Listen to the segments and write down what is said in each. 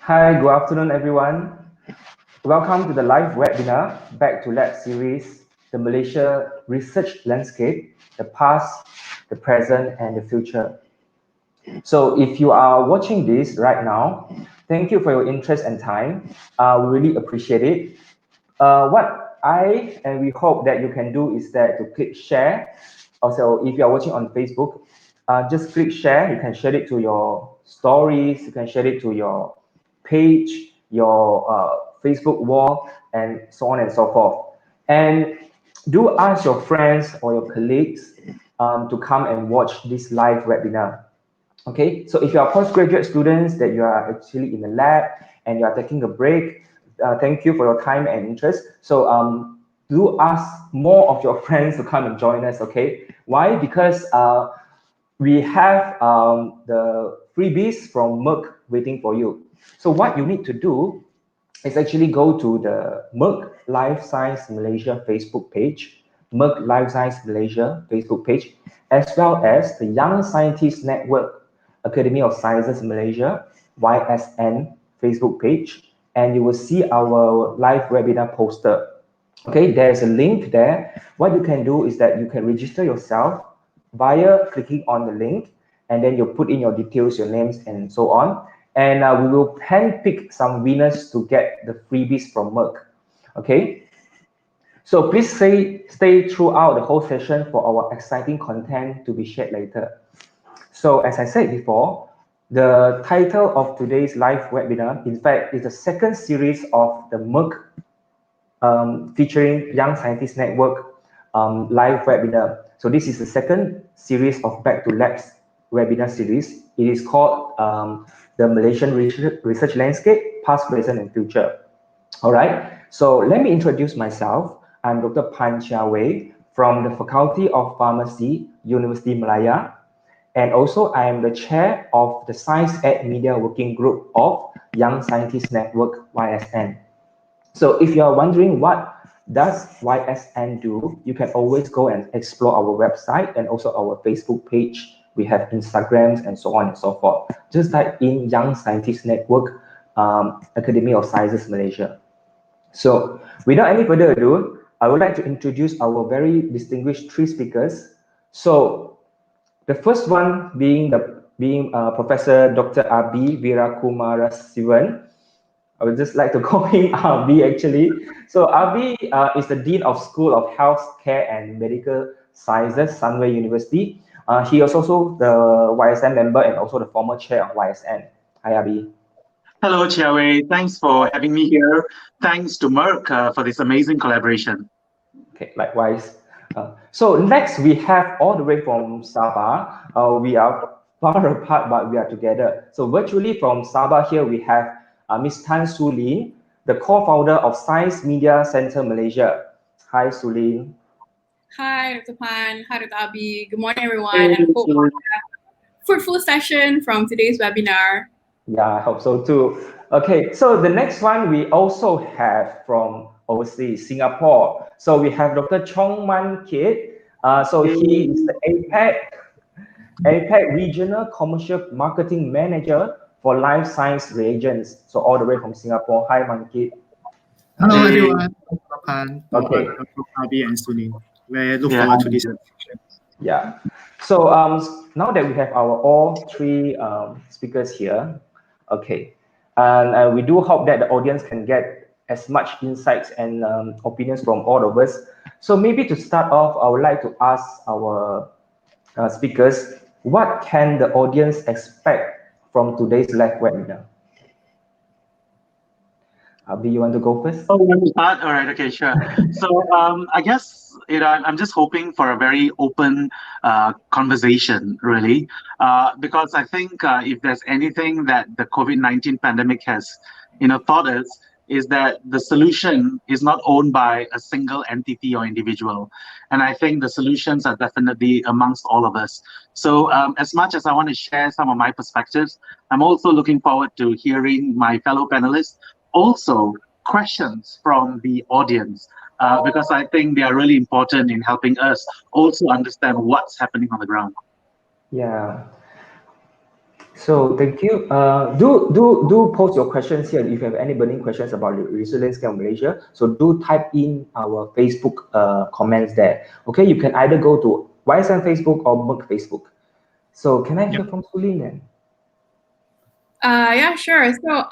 Hi, good afternoon, everyone. Welcome to the live webinar, Back to Lab series, the Malaysia Research Landscape, the Past, the Present, and the Future. So if you are watching this right now, thank you for your interest and time. We really appreciate it. What I and we hope that you can do is that to click share. Also, if you are watching on Facebook, just click share. You can share it to your stories. You can share it to your page, your Facebook wall, and so on and so forth. And do ask your friends or your colleagues to come and watch this live webinar. Okay, so if you are postgraduate students that you are actually in the lab and you are taking a break, thank you for your time and interest. So do ask more of your friends to come and join us, okay? Why? Because we have the freebies from Merck waiting for you. So what you need to do is actually go to the Merck Life Science Malaysia Facebook page, Merck Life Science Malaysia Facebook page, as well as the Young Scientists Network Academy of Sciences Malaysia, YSN Facebook page, and you will see our live webinar poster. Okay, there's a link there. What you can do is that you can register yourself via clicking on the link, and then you put in your details, your names, and so on. And we will handpick some winners to get the freebies from Merck. Okay, so please stay throughout the whole session for our exciting content to be shared later. So as I said before, the title of today's live webinar, in fact, is the second series of the Merck featuring Young Scientist Network live webinar. So this is the second series of Back to Labs webinar series. It is called the Malaysian Research Landscape, Past, Present, and Future. All right, so let me introduce myself. I'm Dr. Phan Chia Wei from the Faculty of Pharmacy, University Malaya. And also, I am the chair of the Science Ed Media Working Group of Young Scientist Network, YSN. So if you are wondering what does YSN do, you can always go and explore our website and also our Facebook page. We have Instagrams and so on and so forth. Just type in Young Scientist Network Academy of Sciences Malaysia. So without any further ado, I would like to introduce our very distinguished three speakers. So the first one being Professor Dr. Abhi Veerakumarasivam. I would just like to call him Abhi actually. So Abhi is the Dean of School of Health Care and Medical Sciences, Sunway University. He is also the YSN member and also the former chair of YSN. Hi Abhi. Hello, Chia Wei. Thanks for having me here. Thanks to Merck for this amazing collaboration. Okay, likewise. So next we have all the way from Sabah. We are far apart, but we are together. So virtually from Sabah here we have Ms. Tan Su Lin, the co-founder of Science Media Center Malaysia. Hi, Su Lin. Hi, Dr. Phan. Hi, Dr. Abhi. Good morning, everyone. And hope you have a fruitful session from today's webinar. Yeah, I hope so too. Okay, so the next one we also have from overseas, Singapore. So we have Dr. Chong Mun Keat. So he is the APAC Regional Commercial Marketing Manager for Life Science Reagents. So all the way from Singapore. Hi, Mun Keat. Hello, everyone. Phan, Okay. Abhi, and Su Lin. We look forward to this session. Yeah. So now that we have our all three speakers here, okay, and we do hope that the audience can get as much insights and opinions from all of us. So maybe to start off, I would like to ask our speakers, what can the audience expect from today's live webinar? Abhi, you want to go first? Oh, you want to start? All right, okay, sure. So I guess I'm just hoping for a very open conversation, really, because I think if there's anything that the COVID-19 pandemic has, taught us, is that the solution is not owned by a single entity or individual. And I think the solutions are definitely amongst all of us. So as much as I want to share some of my perspectives, I'm also looking forward to hearing my fellow panelists also questions from the audience, because I think they are really important in helping us also understand what's happening on the ground. Yeah. So thank you. Do post your questions here if you have any burning questions about the research landscape of Malaysia. So do type in our Facebook comments there. Okay, you can either go to YSN Facebook or Merck Facebook. So can I hear from Su Lin then? Yeah, sure. So,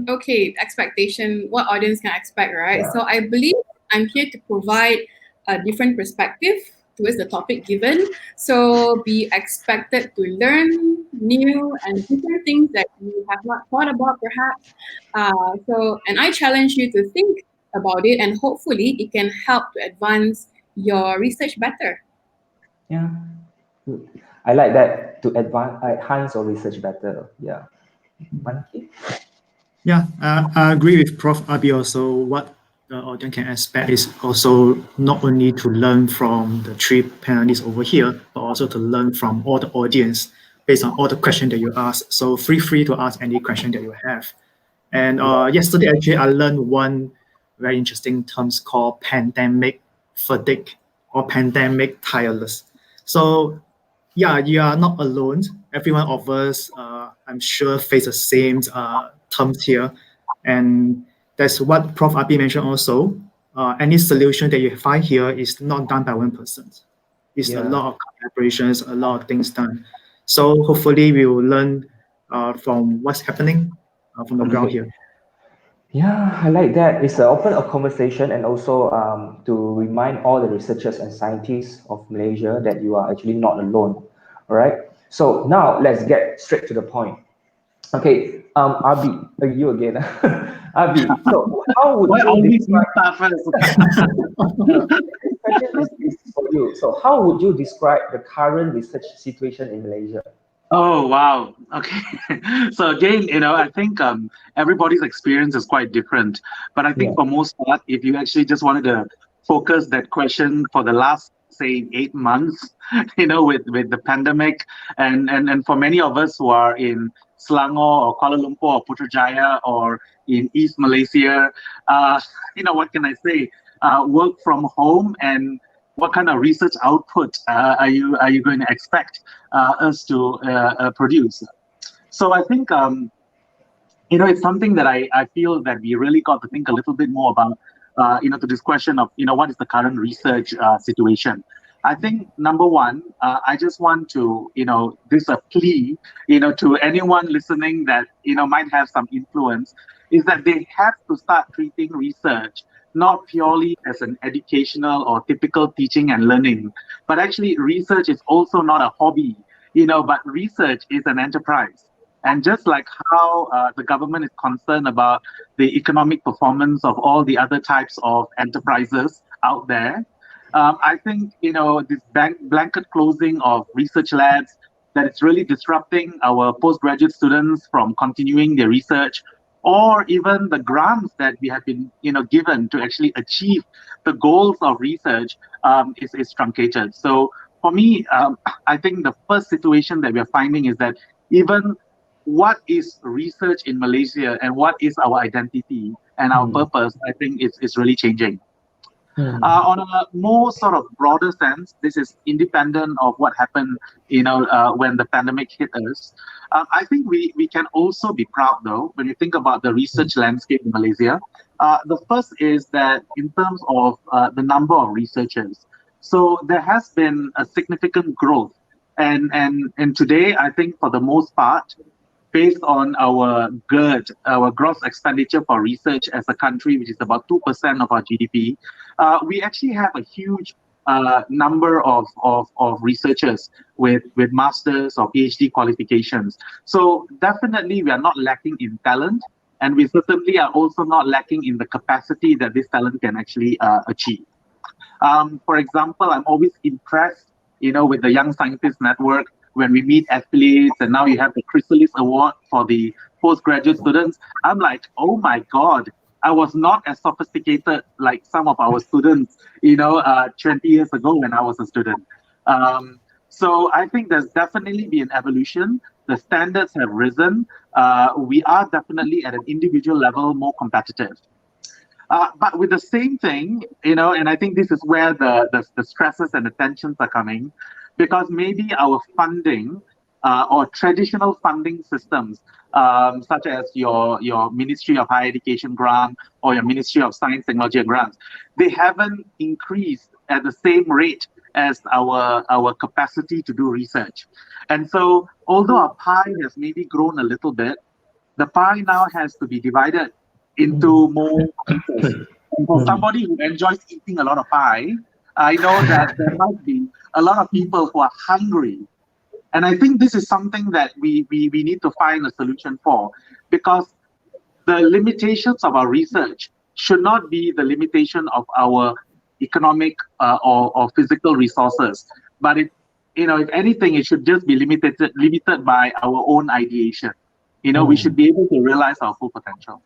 okay, expectation, what audience can expect, right? Yeah. So I believe I'm here to provide a different perspective towards the topic given. So be expected to learn new and different things that you have not thought about perhaps. And I challenge you to think about it, and hopefully it can help to advance your research better. Yeah. Good. I like that, to enhance or research better. Yeah. Phan Chia? Yeah, I agree with Prof. Abhi also. What the audience can expect is also not only to learn from the three panelists over here, but also to learn from all the audience based on all the questions that you ask. So feel free to ask any question that you have. And yesterday, actually, I learned one very interesting terms called pandemic fatigue or pandemic tireless. So yeah, you are not alone. Every one of us, I'm sure, face the same terms here. And that's what Prof. Abhi mentioned also. Any solution that you find here is not done by one person. It's a lot of collaborations, a lot of things done. So hopefully we will learn from what's happening from the ground here. Yeah, I like that. It's an open conversation, and also to remind all the researchers and scientists of Malaysia that you are actually not alone. All right. So now let's get straight to the point. Okay, Abhi, you again. Abhi, so how would Why you always you describe? start first? This question is for you. So how would you describe the current research situation in Malaysia? Oh, wow. Okay. So again, I think everybody's experience is quite different. But I think Yeah. for most part, if you actually just wanted to focus that question for the last, say, 8 months, with the pandemic, and for many of us who are in Selangor or Kuala Lumpur or Putrajaya or in East Malaysia, what can I say? Work from home, and what kind of research output are you going to expect us to produce? So I think it's something that I feel that we really got to think a little bit more about, to this question of what is the current research situation. I think number one, I just want to this a plea to anyone listening that might have some influence, is that they have to start treating research not purely as an educational or typical teaching and learning, but actually research is also not a hobby, but research is an enterprise. And just like how the government is concerned about the economic performance of all the other types of enterprises out there, I think this blanket closing of research labs, that it's really disrupting our postgraduate students from continuing their research, or even the grants that we have been given to actually achieve the goals of research is truncated. So for me, I think the first situation that we are finding is that even what is research in Malaysia and what is our identity and our purpose, I think it's really changing. On a more sort of broader sense, this is independent of what happened, when the pandemic hit us. I think we can also be proud, though, when you think about the research landscape in Malaysia. The first is that in terms of the number of researchers, so there has been a significant growth, and today, I think for the most part, based on our GERD, our gross expenditure for research as a country, which is about 2% of our GDP, we actually have a huge number of researchers with masters or PhD qualifications. So definitely we are not lacking in talent, and we certainly are also not lacking in the capacity that this talent can actually achieve. For example, I'm always impressed, with the Young Scientist Network when we meet affiliates, and now you have the Chrysalis Award for the postgraduate students. I'm like, oh my God, I was not as sophisticated like some of our students, 20 years ago when I was a student. So I think there's definitely been an evolution. The standards have risen. We are definitely at an individual level more competitive. But with the same thing, and I think this is where the stresses and the tensions are coming, because maybe our funding or traditional funding systems, such as your Ministry of Higher Education grant or your Ministry of Science, Technology and Grants, they haven't increased at the same rate as our capacity to do research. And so, although our pie has maybe grown a little bit, the pie now has to be divided into more pieces. And for somebody who enjoys eating a lot of pie, I know that there might be a lot of people who are hungry. And I think this is something that we need to find a solution for, because the limitations of our research should not be the limitation of our economic or physical resources, but if anything, it should just be limited by our own ideation. We should be able to realize our full potential.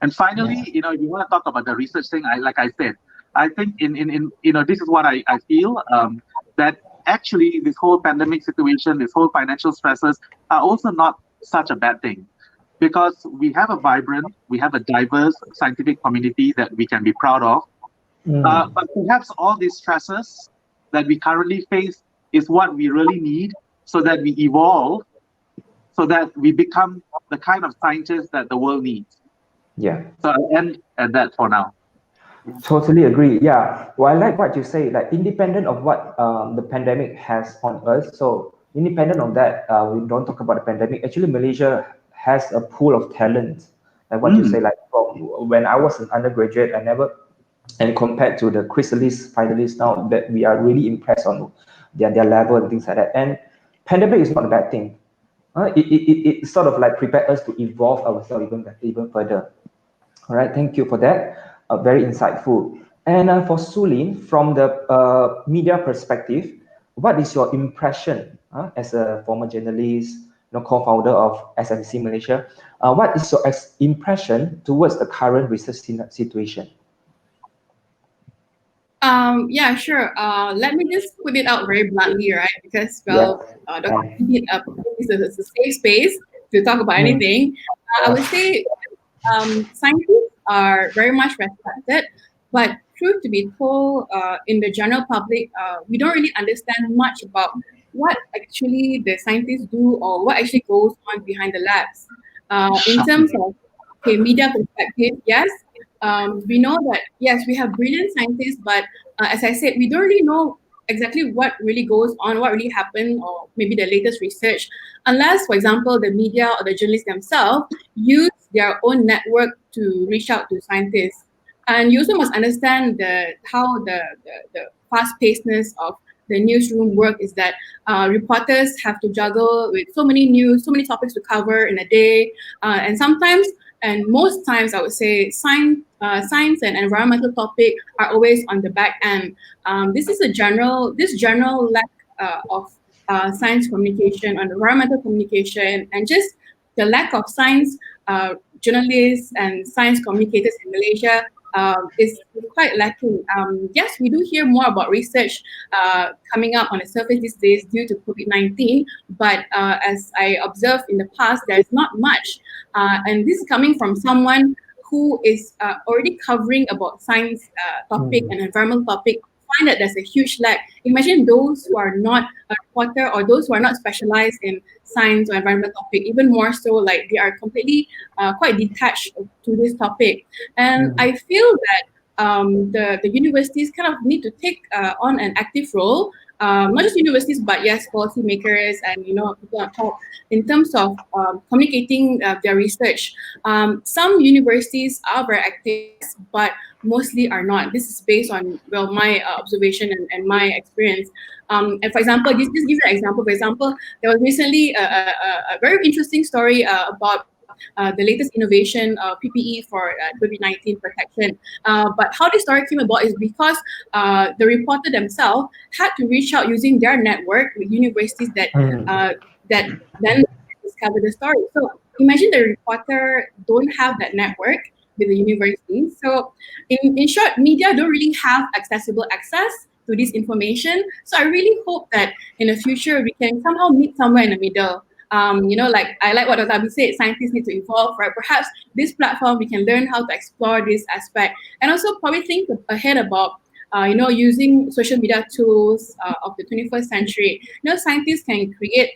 And finally, if you want to talk about the research thing, like I said, I think this is what I feel, that actually this whole pandemic situation, this whole financial stresses are also not such a bad thing, because we have a vibrant, we have a diverse scientific community that we can be proud of. But perhaps all these stresses that we currently face is what we really need, so that we evolve, so that we become the kind of scientists that the world needs. Yeah. So I'll end at that for now. Totally agree. Yeah. Well, I like what you say, like independent of what the pandemic has on us. So independent of that, we don't talk about the pandemic. Actually, Malaysia has a pool of talent. Like what you say, like when I was an undergraduate, and compared to the chrysalis finalists now, that we are really impressed on their level and things like that. And pandemic is not a bad thing. It sort of like prepared us to evolve ourselves even further. All right, thank you for that. Very insightful. And for Su Lin, from the media perspective, what is your impression as a former journalist, co-founder of SMC Malaysia? What is your impression towards the current research situation? Yeah, sure. Let me just put it out very bluntly, right? Because, Dr. Keat is a safe space to talk about anything. I would say scientists are very much respected, but truth to be told, in the general public, we don't really understand much about what actually the scientists do or what actually goes on behind the labs. In terms of media perspective, yes, we know that, yes, we have brilliant scientists, but as I said, we don't really know exactly what really goes on, what really happened, or maybe the latest research, unless, for example, the media or the journalists themselves use their own network to reach out to scientists. And you also must understand how the fast-pacedness of the newsroom work is that reporters have to juggle with so many news, so many topics to cover in a day, and sometimes, and most times, I would say science and environmental topic are always on the back end. This general lack of science communication, on environmental communication, and just the lack of science journalists and science communicators in Malaysia is quite lacking. Yes, we do hear more about research coming up on the surface these days due to COVID-19, but as I observed in the past, there's not much. And this is coming from someone who is already covering about science topic and environmental topic. Find that there's a huge lack. Imagine those who are not a reporter or those who are not specialized in science or environmental topic, even more so, like they are completely quite detached to this topic. And I feel that the universities kind of need to take on an active role, not just universities, but yes, policymakers and people on top in terms of communicating their research. Some universities are very active, but mostly are not. This is based on my observation and my experience. And for example, just give you an example. For example, there was recently a very interesting story about the latest innovation, PPE for COVID-19 protection. But how this story came about is because the reporter themselves had to reach out using their network with universities that then discovered the story. So imagine the reporter don't have that network with the university. So in short, media don't really have accessible access to this information. So I really hope that in the future we can somehow meet somewhere in the middle. Like I like what Dr. Abhi said, scientists need to evolve, right? Perhaps this platform we can learn how to explore this aspect and also probably think ahead about using social media tools of the 21st century, scientists can create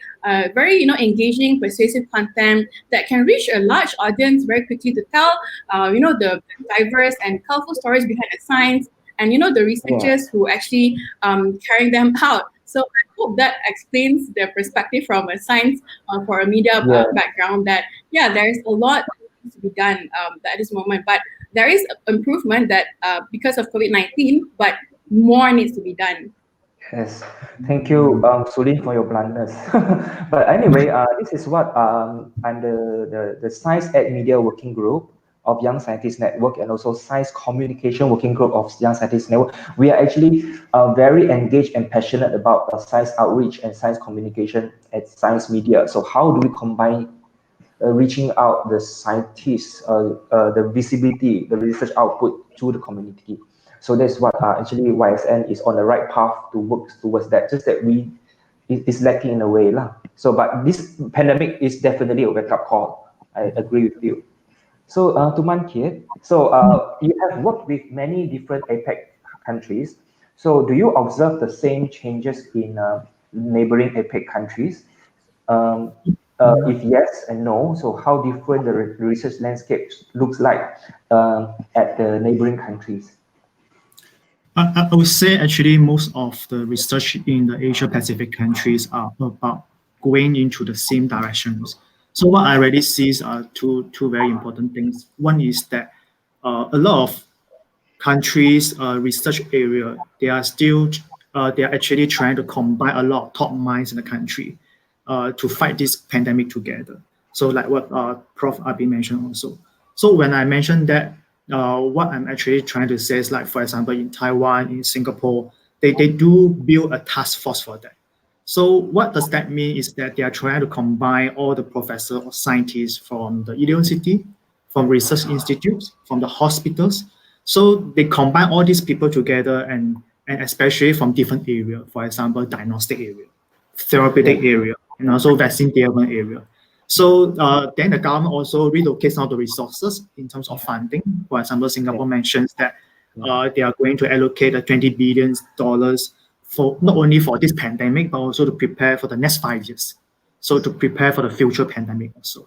very, engaging, persuasive content that can reach a large audience very quickly to tell, the diverse and colorful stories behind the science, and the researchers who actually carrying them out. So I hope that explains the perspective from a science for a media background, that there's a lot to be done at this moment, but there is improvement that because of COVID-19, but more needs to be done. Yes, thank you, Su Lin, for your bluntness. But anyway, this is what I'm the Science Ed Media Working Group of Young Scientists Network, and also Science Communication Working Group of Young Scientists Network. We are actually very engaged and passionate about science outreach and science communication at science media. So how do we combine reaching out the scientists, the visibility, the research output to the community? So that's what actually YSN is on the right path to work towards that. Just that it's lacking in a way lah. So, but this pandemic is definitely a wake-up call. I agree with you. So, to Man Keat, so you have worked with many different APAC countries. So, do you observe the same changes in neighboring APAC countries? If yes and no, so how different the research landscape looks like at the neighboring countries? I would say actually most of the research in the Asia Pacific countries are about going into the same directions. So what I already see are two very important things. One is that a lot of countries' research area, they are actually trying to combine a lot of top minds in the country to fight this pandemic together. So like what Prof. Abhi mentioned also. So when I mentioned that, what I'm actually trying to say is, like, for example, in Taiwan, in Singapore, they do build a task force for that. So what does that mean is that they are trying to combine all the professors or scientists from the university, from research institutes, from the hospitals. So they combine all these people together, and especially from different areas, for example, diagnostic area, therapeutic area, and also vaccine development area. So then the government also relocates some of the resources in terms of funding. For example, Singapore mentions that they are going to allocate $20 billion for not only for this pandemic, but also to prepare for the next 5 years. So to prepare for the future pandemic also.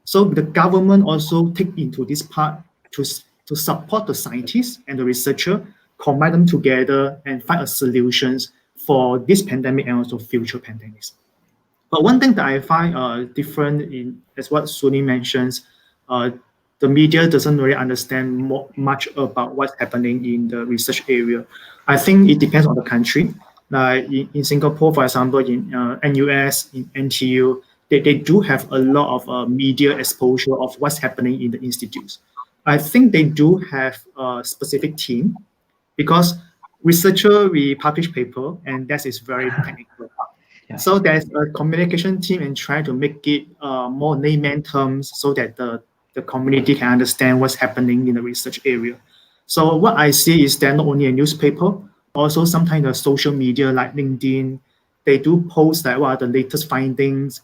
So the government also take into this part to support the scientists and the researcher, combine them together and find a solutions for this pandemic and also future pandemics. But one thing that I find different in, as what Su Lin mentions, the media doesn't really understand much about what's happening in the research area. I think it depends on the country. Like in Singapore, for example, in NUS, in NTU, they do have a lot of media exposure of what's happening in the institutes. I think they do have a specific team, because researcher, we publish paper, and that is very technical. So there's a communication team and try to make it more layman terms so that the community can understand what's happening in the research area. So what I see is that not only a newspaper, also sometimes the social media like LinkedIn, they do post like what are the latest findings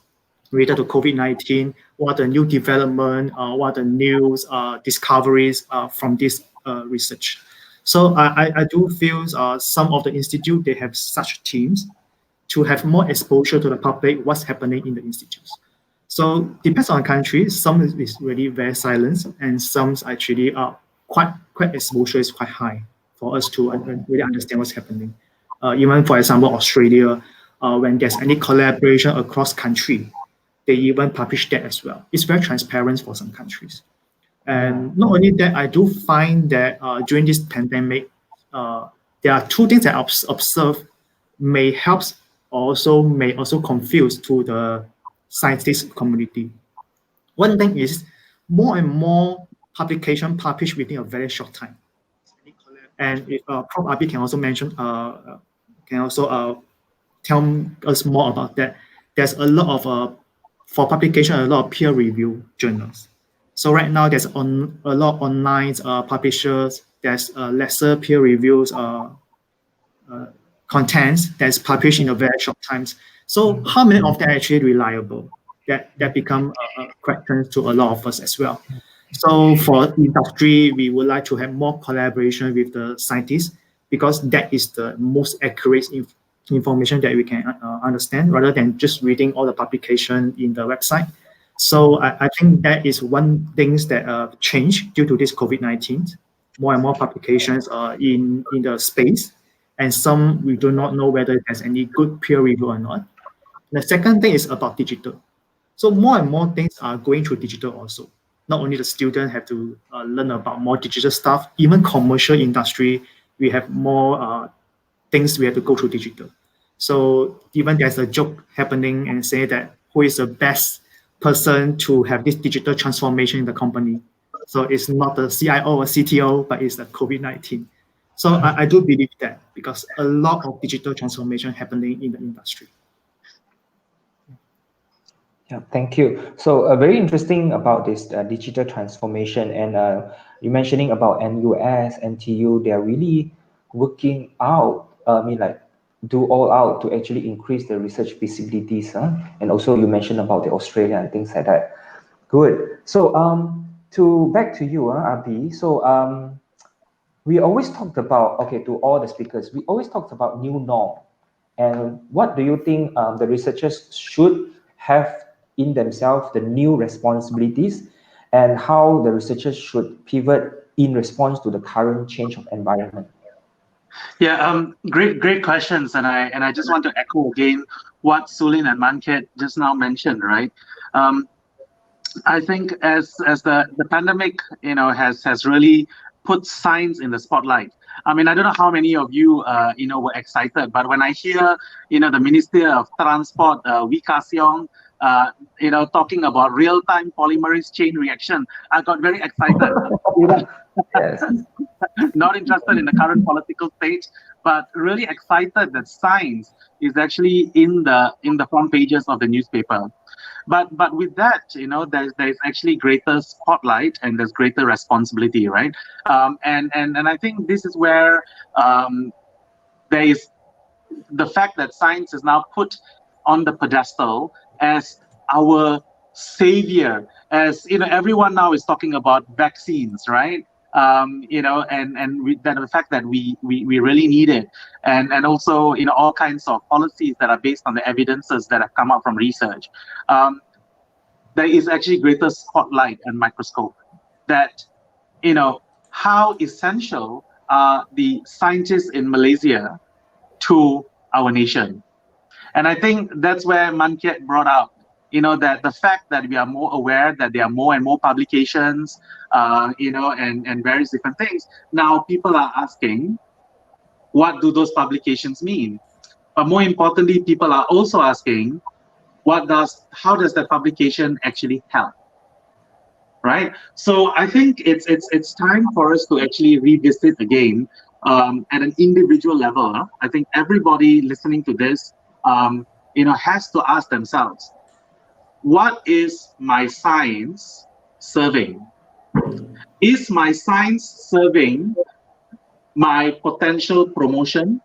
related to COVID-19, what are the new development, what are the news discoveries from this research. So I do feel some of the institute, they have such teams to have more exposure to the public, what's happening in the institutes. So depends on country. Some is really very silent, and some actually are quite exposure is quite high for us to really understand what's happening. Even for example, Australia, when there's any collaboration across country, they even publish that as well. It's very transparent for some countries. And not only that, I do find that during this pandemic, there are two things that I observe may also confuse to the scientist community. One thing is more and more publication published within a very short time. And if Prof. Abhi can also mention, tell us more about that. There's a lot of for publication, a lot of peer review journals. So right now there's a lot of online publishers. There's lesser peer reviews contents that's published in a very short times. So how many of them are actually reliable? That become a question to a lot of us as well. So for industry, we would like to have more collaboration with the scientists because that is the most accurate information that we can understand, rather than just reading all the publication in the website. So I think that is one things that changed due to this COVID-19. More and more publications are in the space, and some we do not know whether there's any good peer review or not. The second thing is about digital. So more and more things are going through digital also. Not only the students have to learn about more digital stuff, even commercial industry, we have more things we have to go through digital. So even there's a joke happening and say that who is the best person to have this digital transformation in the company. So it's not the CIO or CTO, but it's the COVID-19. So I do believe that, because a lot of digital transformation happening in the industry. Yeah, thank you. So very interesting about this digital transformation, and you mentioning about NUS, NTU, they're really working out, do all out to actually increase the research visibilities, and also you mentioned about the Australia and things like that. Good. So back to you, Abhi. So we always talked about, to all the speakers, we always talked about new norm. And what do you think the researchers should have in themselves, the new responsibilities, and how the researchers should pivot in response to the current change of environment? Yeah, great questions, and I just want to echo again what Su Lin and Man Keat just now mentioned, right? I think as the pandemic, has really put science in the spotlight. I mean, I don't know how many of you, were excited, but when I hear, the Minister of Transport, Wee Ka Siong, talking about real-time polymerase chain reaction, I got very excited. Yes. Not interested in the current political stage, but really excited that science is actually in the front pages of the newspaper. But with that, there's actually greater spotlight and there's greater responsibility, right? And I think this is where there is the fact that science is now put on the pedestal as our savior, as everyone now is talking about vaccines, right? And the fact that we really need it, and also all kinds of policies that are based on the evidences that have come out from research. There is actually greater spotlight and microscope that how essential are the scientists in Malaysia to our nation. And I think that's where Man Keat brought up, that the fact that we are more aware that there are more and more publications, and various different things. Now people are asking, what do those publications mean? But more importantly, people are also asking, how does that publication actually help? Right? So I think it's time for us to actually revisit again at an individual level. I think everybody listening to this, has to ask themselves, what is my science serving? Is my science serving my potential promotion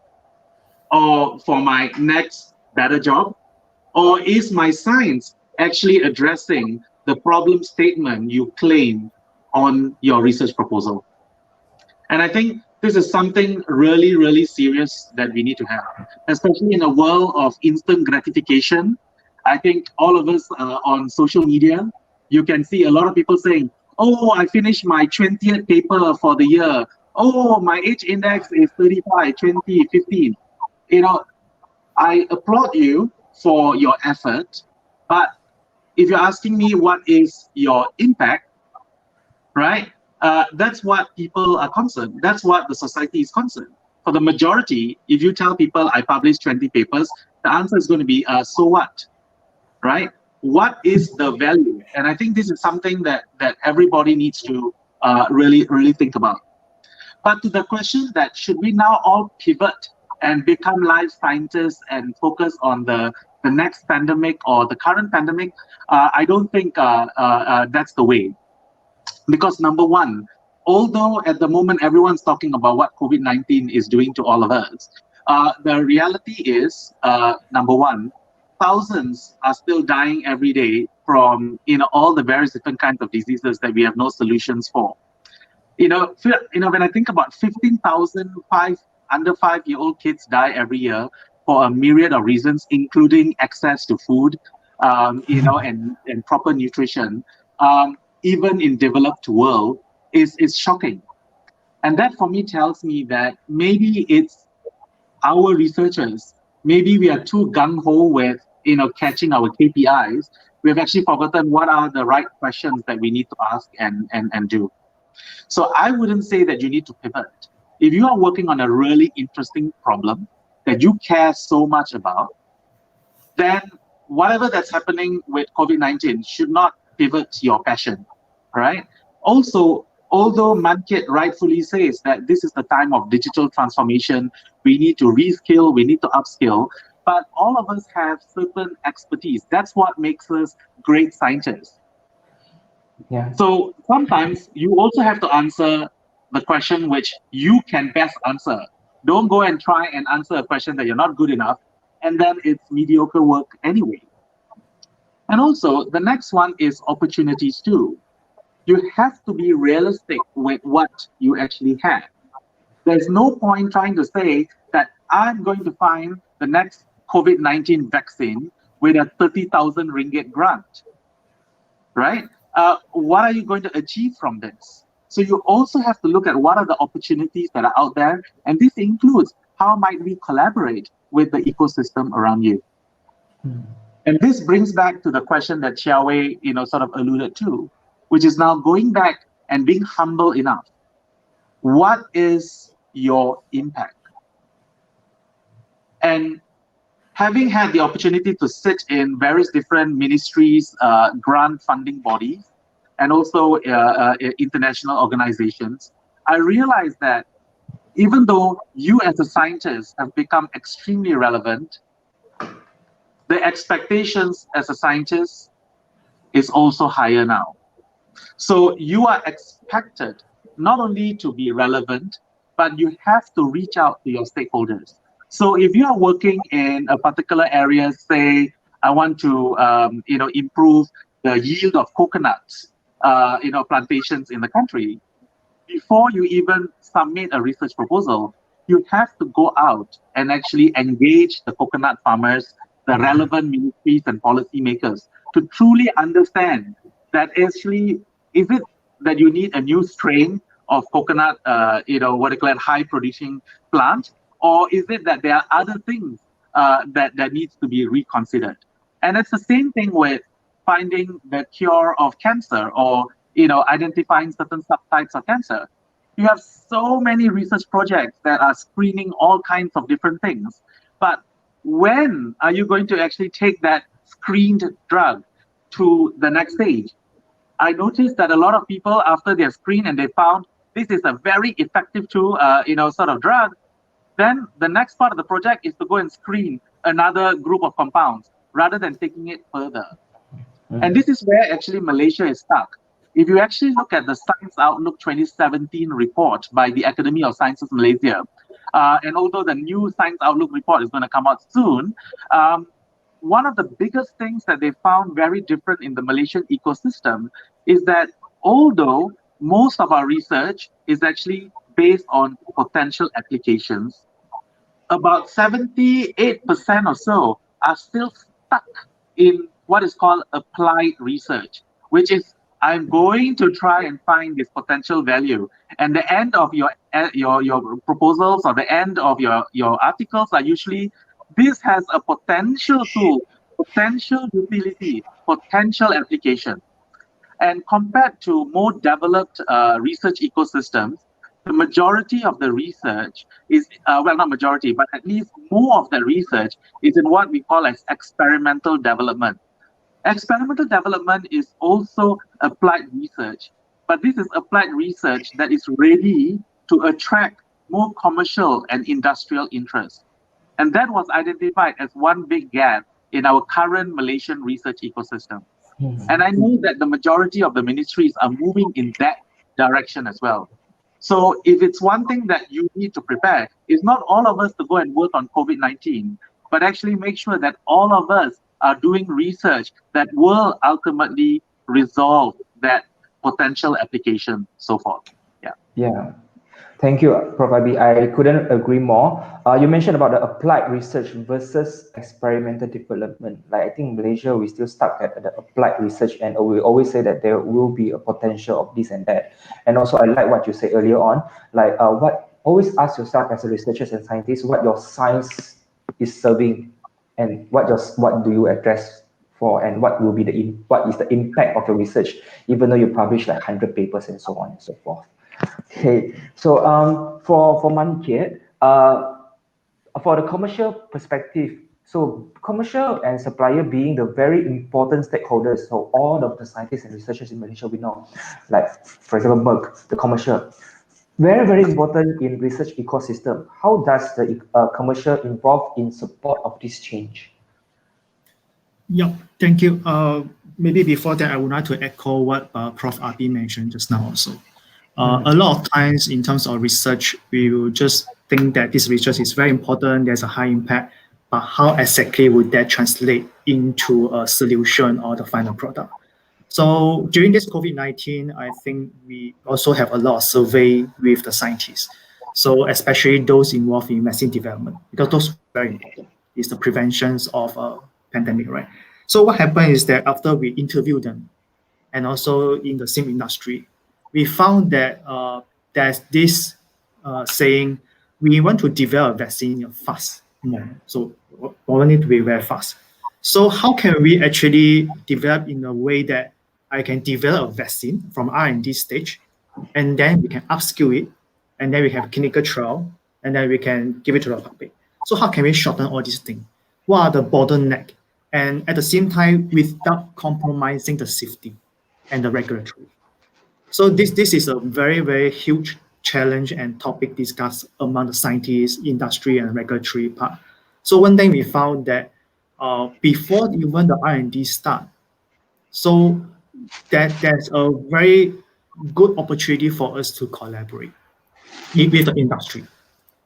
or for my next better job? Or is my science actually addressing the problem statement you claim on your research proposal? And I think this is something really, really serious that we need to have, especially in a world of instant gratification. I think all of us on social media, you can see a lot of people saying, oh, I finished my 20th paper for the year. Oh, my H index is 35, 20, 15. I applaud you for your effort, but if you're asking me what is your impact, right? That's what people are concerned. That's what the society is concerned. For the majority, if you tell people I published 20 papers, the answer is going to be, so what, right? What is the value? And I think this is something that everybody needs to really, really think about. But to the question that should we now all pivot and become life scientists and focus on the next pandemic or the current pandemic, I don't think that's the way. Because number one, although at the moment everyone's talking about what COVID-19 is doing to all of us, the reality is, number one, thousands are still dying every day from all the various different kinds of diseases that we have no solutions for. When I think about 15,000 under 5-year-old kids die every year for a myriad of reasons, including access to food, and proper nutrition, even in developed world, is shocking. And that for me tells me that maybe it's our researchers, maybe we are too gung-ho with catching our KPIs. We've actually forgotten what are the right questions that we need to ask and do. So I wouldn't say that you need to pivot. If you are working on a really interesting problem that you care so much about, then whatever that's happening with COVID-19 should not pivot your passion, right? Also, although Mun Keat rightfully says that this is the time of digital transformation, we need to reskill, we need to upskill, but all of us have certain expertise. That's what makes us great scientists. Yeah. So sometimes you also have to answer the question which you can best answer. Don't go and try and answer a question that you're not good enough, and then it's mediocre work anyway. And also, the next one is opportunities too. You have to be realistic with what you actually have. There's no point trying to say that I'm going to find the next COVID-19 vaccine with a 30,000 ringgit grant, right? What are you going to achieve from this? So you also have to look at what are the opportunities that are out there, and this includes how might we collaborate with the ecosystem around you. And this brings back to the question that Chia Wei, sort of alluded to, which is now going back and being humble enough. What is your impact? And having had the opportunity to sit in various different ministries, grant funding bodies, and also international organizations, I realized that even though you as a scientist have become extremely relevant, the expectations as a scientist is also higher now. So you are expected not only to be relevant, but you have to reach out to your stakeholders. So if you are working in a particular area, say, I want to, improve the yield of coconuts, plantations in the country, before you even submit a research proposal, you have to go out and actually engage the coconut farmers, the relevant ministries and policymakers to truly understand that actually, is it that you need a new strain of coconut, high producing plant, or is it that there are other things that needs to be reconsidered? And it's the same thing with finding the cure of cancer or identifying certain subtypes of cancer. You have so many research projects that are screening all kinds of different things. But when are you going to actually take that screened drug to the next stage? I noticed that a lot of people, after their screen and they found this is a very effective tool, sort of drug, then the next part of the project is to go and screen another group of compounds rather than taking it further. And this is where actually Malaysia is stuck. If you actually look at the Science Outlook 2017 report by the Academy of Sciences Malaysia, and although the new Science Outlook report is going to come out soon, one of the biggest things that they found very different in the Malaysian ecosystem is that although most of our research is actually based on potential applications, about 78% or so are still stuck in what is called applied research, which is I'm going to try and find this potential value. And the end of your proposals or the end of your articles are usually, this has a potential tool, potential utility, potential application. And compared to more developed research ecosystems, the majority of the research is, not majority, but at least more of the research is in what we call as experimental development. Experimental development is also applied research, but this is applied research that is ready to attract more commercial and industrial interest. And that was identified as one big gap in our current Malaysian research ecosystem. And I know that the majority of the ministries are moving in that direction as well. So if it's one thing that you need to prepare, it's not all of us to go and work on COVID-19, but actually make sure that all of us are doing research that will ultimately resolve that potential application, so forth. Yeah. Thank you, Prof. Abhi. I couldn't agree more. You mentioned about the applied research versus experimental development. Like I think Malaysia, we still stuck at the applied research, and we always say that there will be a potential of this and that. And also, I like what you said earlier on. Like what always ask yourself as a researchers and scientists what your science is serving, and what do you address for, and what will be what is the impact of your research, even though you publish like 100 papers and so on and so forth. Okay, so for Mun Keat, for the commercial perspective, so commercial and supplier being the very important stakeholders, so all of the scientists and researchers in Malaysia we know, like for example Merck, the commercial, very important in research ecosystem. How does the commercial involve in support of this change? Yeah, thank you. Maybe before that, I would like to echo what Prof. Abhi mentioned just now also. A lot of times in terms of research, we will just think that this research is very important, there's a high impact, but how exactly would that translate into a solution or the final product? So during this COVID-19, I think we also have a lot of survey with the scientists. So especially those involved in vaccine development, because those are very important. It's the preventions of a pandemic, right? So what happened is that after we interviewed them, and also in the same industry, we found that there's this saying, we want to develop a vaccine in a fast manner. So we need to be very fast. So how can we actually develop in a way that I can develop a vaccine from R&D stage, and then we can upskill it, and then we have clinical trial, and then we can give it to the public. So how can we shorten all these things? What are the bottlenecks? And at the same time, without compromising the safety and the regulatory. So this is a very huge challenge and topic discussed among the scientists, industry, and regulatory part. So one thing we found that before even the R&D start, so there's a very good opportunity for us to collaborate with the industry.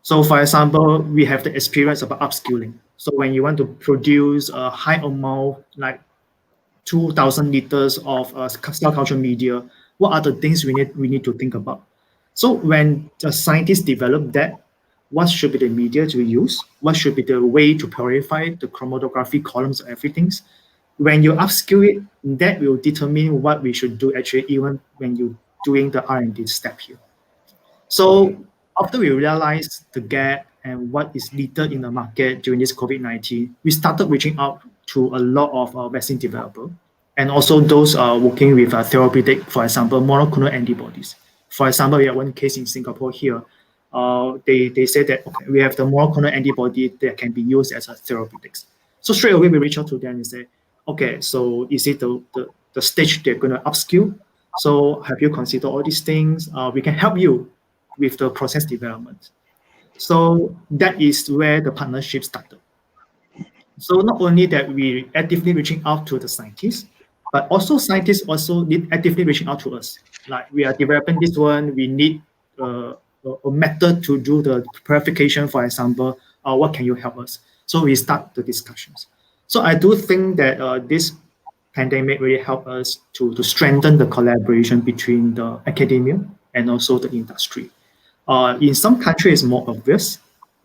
So for example, we have the experience about upskilling. So when you want to produce a high amount, like 2,000 liters of cell culture media, what are the things we need to think about? So when the scientists develop that, what should be the media to use? What should be the way to purify the chromatography columns, everything? When you upskill it, that will determine what we should do actually, even when you're doing the R&D step here. So after we realized the gap and what is needed in the market during this COVID-19, we started reaching out to a lot of vaccine developers, and also those working with therapeutic, for example, monoclonal antibodies. For example, we have one case in Singapore here. They said that, okay, we have the monoclonal antibody that can be used as a therapeutics. So straight away, we reach out to them and say, okay, so is it the stage they're going to upskill? So have you considered all these things? We can help you with the process development. So that is where the partnership started. So not only that we actively reaching out to the scientists, but also scientists also need actively reaching out to us. Like we are developing this one, we need a method to do the purification, for example, what can you help us? So we start the discussions. So I do think that this pandemic really helped us to strengthen the collaboration between the academia and also the industry. In some countries, it's more obvious,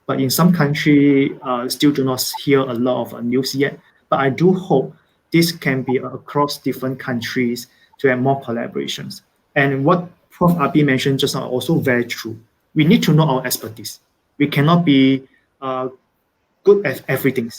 but in some countries, still do not hear a lot of news yet. But I do hope this can be across different countries to have more collaborations. And what Prof. Abhi mentioned just now also very true. We need to know our expertise. We cannot be good at everything.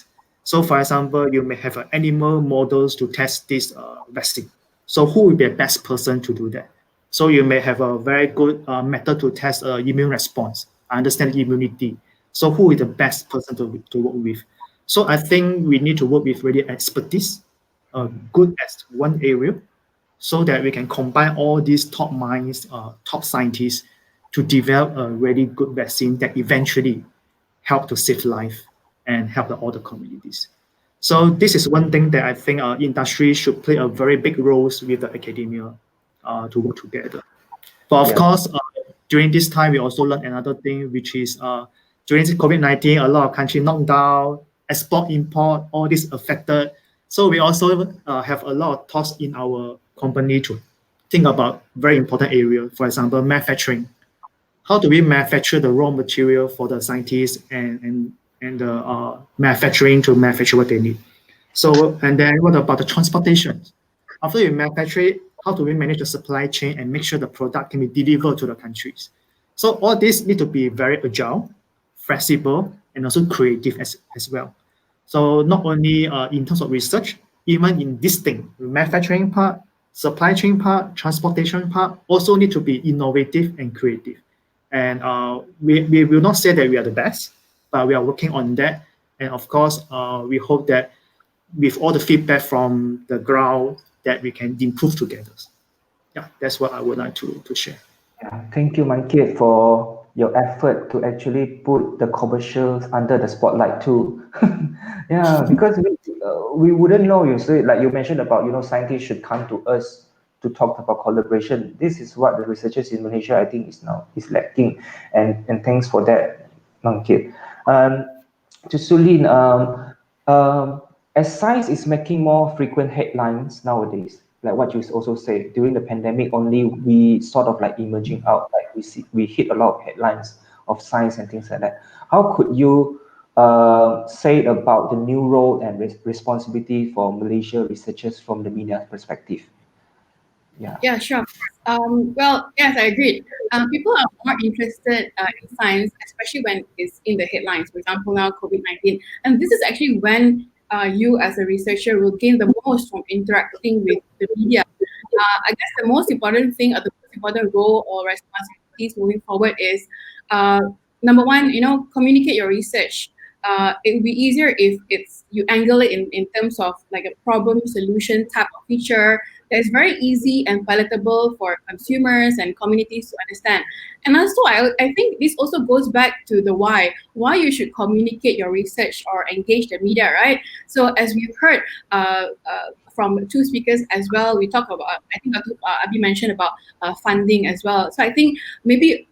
So for example, you may have animal models to test this vaccine. So who will be the best person to do that? So you may have a very good method to test immune response, understand immunity. So who is the best person to work with? So I think we need to work with really expertise, good at one area, so that we can combine all these top minds, top scientists to develop a really good vaccine that eventually help to save life and help the other communities. So this is one thing that I think our industry should play a very big role with the academia to work together. But of course, during this time, we also learned another thing, which is during COVID-19, a lot of countries knocked down, export, import, all this affected. So we also have a lot of thoughts in our company to think about very important areas. For example, manufacturing. how do we manufacture the raw material for the scientists and the manufacturing to manufacture what they need. So, and then what about the transportation? After you manufacture it, how do we manage the supply chain and make sure the product can be delivered to the countries? So all this need to be very agile, flexible, and also creative as well. So not only in terms of research, even in this thing, manufacturing part, supply chain part, transportation part, also need to be innovative and creative. And we will not say that we are the best, but we are working on that. And of course, we hope that with all the feedback from the ground, that we can improve together. Yeah, that's what I would like to share. Yeah, thank you, Mun Keat, for your effort to actually put the commercials under the spotlight too. Yeah, because we wouldn't know. You say, like you mentioned about, scientists should come to us to talk about collaboration. This is what the researchers in Malaysia, I think, is lacking, and thanks for that, Mun Keat. To Su Lin, as science is making more frequent headlines nowadays, like what you also said, during the pandemic only, we sort of like emerging out, like we hit a lot of headlines of science and things like that. How could you say about the new role and responsibility for Malaysia researchers from the media perspective? Yeah, sure. Well, yes, I agree. People are more interested in science, especially when it's in the headlines. For example, now COVID-19, and this is actually when you as a researcher will gain the most from interacting with the media. I guess the most important thing, or the most important role or responsibilities moving forward is number one, communicate your research. It would be easier if you angle it in terms of like a problem solution type of feature that's very easy and palatable for consumers and communities to understand. And also, I think this also goes back to the why you should communicate your research or engage the media, right? So as we've heard from two speakers as well, we talk about, I think Abhi mentioned about funding as well. So I think maybe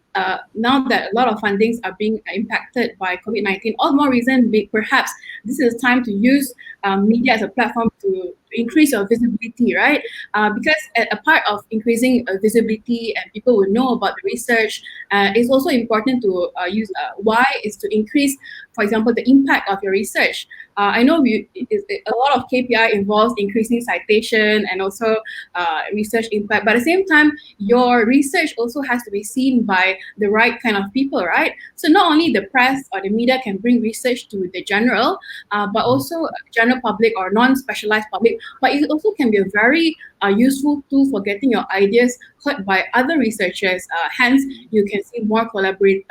now that a lot of fundings are being impacted by COVID-19, all the more reason perhaps this is time to use media as a platform to increase your visibility, right? Because a part of increasing visibility and people will know about the research, it's also important to use why is to increase, for example, the impact of your research. I know a lot of KPI involves increasing citation and also research impact, but at the same time, your research also has to be seen by the right kind of people, right? So not only the press or the media can bring research to the general, but also general public or non-specialized public, but it also can be a very useful tool for getting your ideas heard by other researchers. Hence, you can see more collaborators,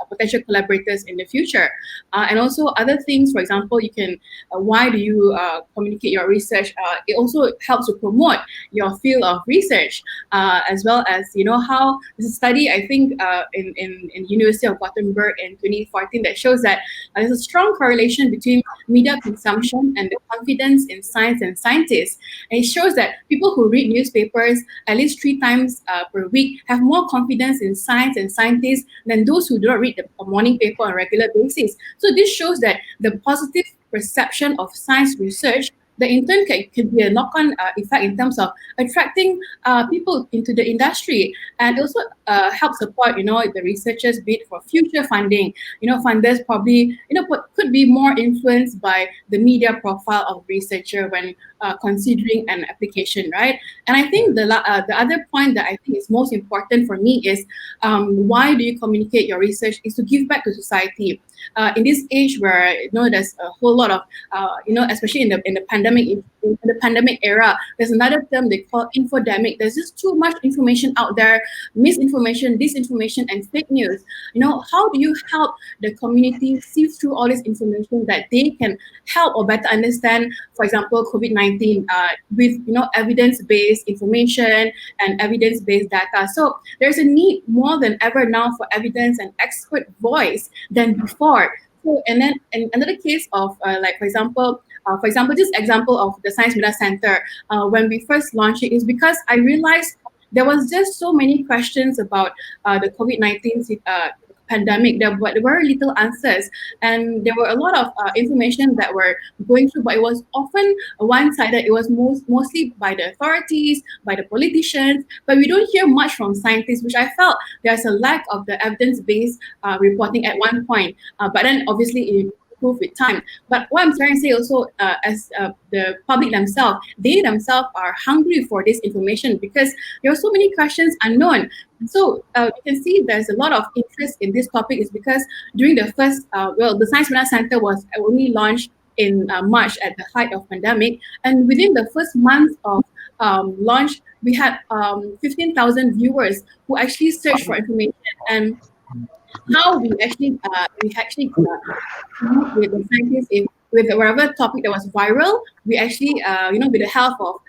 potential collaborators in the future. And also other things, for example, you can, why do you communicate your research? It also helps to promote your field of research, as well as, how there's a study, I think, in University of Gothenburg in 2014 that shows that there's a strong correlation between media consumption and the confidence in science and scientists. And it shows that people who read newspapers at least 3 times per week have more confidence in science and scientists than those who do not read the morning paper on a regular basis. So this shows that the positive perception of science research, that in turn can be a knock-on effect in terms of attracting people into the industry, and also help support, the researchers bid for future funding. Funders probably, could be more influenced by the media profile of researcher when considering an application, right? And I think the other point that I think is most important for me is why do you communicate your research is to give back to society. In this age where there's a whole lot of especially in the pandemic era, there's another term they call infodemic. There's just too much information out there, misinformation, disinformation, and fake news. How do you help the community see through all this information that they can help or better understand, for example, COVID-19 with evidence-based information and evidence-based data. So there's a need more than ever now for evidence and expert voice than before. So, and then another case of for example, this example of the Science Media Center, when we first launched it, is because I realized there was just so many questions about the COVID-19 pandemic, there were very little answers, and there were a lot of information that were going through, but it was often one-sided. It was mostly by the authorities, by the politicians, but we don't hear much from scientists, which I felt there's a lack of the evidence-based reporting at one point. But then obviously it improved with time. But what I'm trying to say also, as the public themselves, they themselves are hungry for this information because there are so many questions unknown. So you can see there's a lot of interest in this topic is because during the first, the Science Media Center was only launched in March at the height of pandemic, and within the first month of launch, we had 15,000 viewers who actually searched for information. And how we actually with the scientists with whatever topic that was viral, we actually with the help of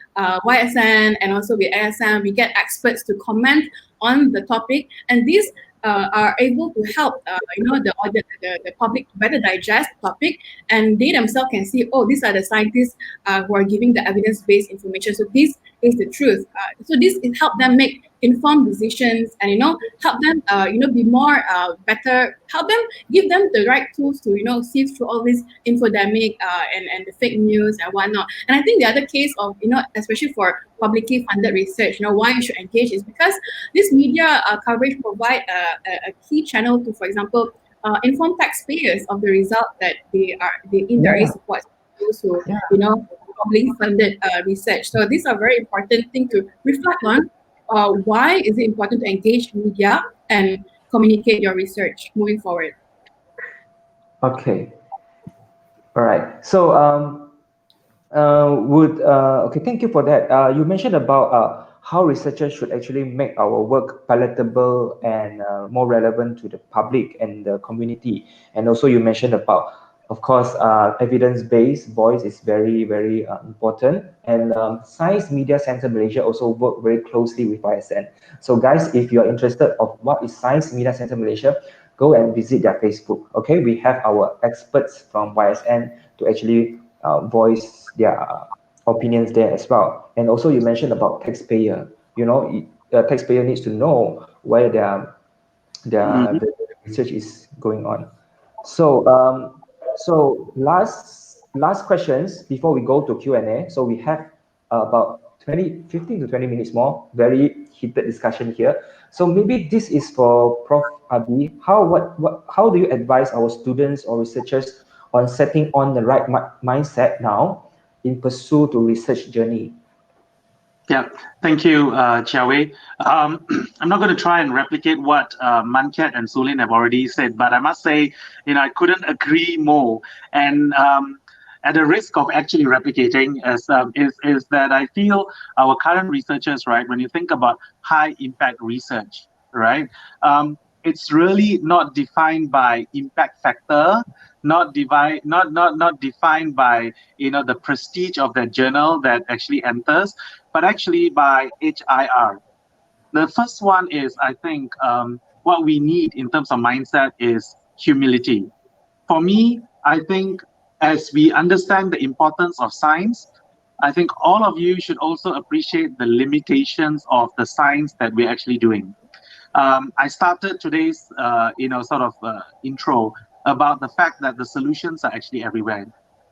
YSN and also with ASM, we get experts to comment on the topic, and these are able to help the public to better digest the topic, and they themselves can see, oh, these are the scientists who are giving the evidence-based information. So this is the truth. So this help them make informed decisions, and help them be more better. Help them, give them the right tools to sift through all this infodemic and the fake news and whatnot. And I think the other case of especially for publicly funded research, why you should engage is because this media coverage provide a key channel to, for example, inform taxpayers of the result that they indirectly support those who publicly funded research. So these are very important things to reflect on. Why is it important to engage media and communicate your research moving forward? Okay. All right. So thank you for that. You mentioned about how researchers should actually make our work palatable and more relevant to the public and the community. And also you mentioned about, of course, evidence-based voice is very, very important. And Science Media Center Malaysia also work very closely with YSN. So guys, if you're interested of what is Science Media Center Malaysia, go and visit their Facebook. Okay, we have our experts from YSN to actually voice their opinions there as well. And also you mentioned about taxpayer. Taxpayer needs to know where the research is going on. So so last questions before we go to Q&A. So we have about 15 to 20 minutes more, very heated discussion here. So maybe this is for Prof. Abhi. How do you advise our students or researchers on setting on the right mindset now in pursuit to research journey? Yeah, thank you, Chia Wei. I'm not going to try and replicate what Man Keat and Su Lin have already said, but I must say, I couldn't agree more. And at the risk of actually replicating, is that I feel our current researchers, right, when you think about high impact research, right, it's really not defined by impact factor, not defined by the prestige of that journal that actually enters, but actually by HIR. The first one is, I think, what we need in terms of mindset is humility. For me, I think as we understand the importance of science, I think all of you should also appreciate the limitations of the science that we're actually doing. I started today's intro about the fact that the solutions are actually everywhere.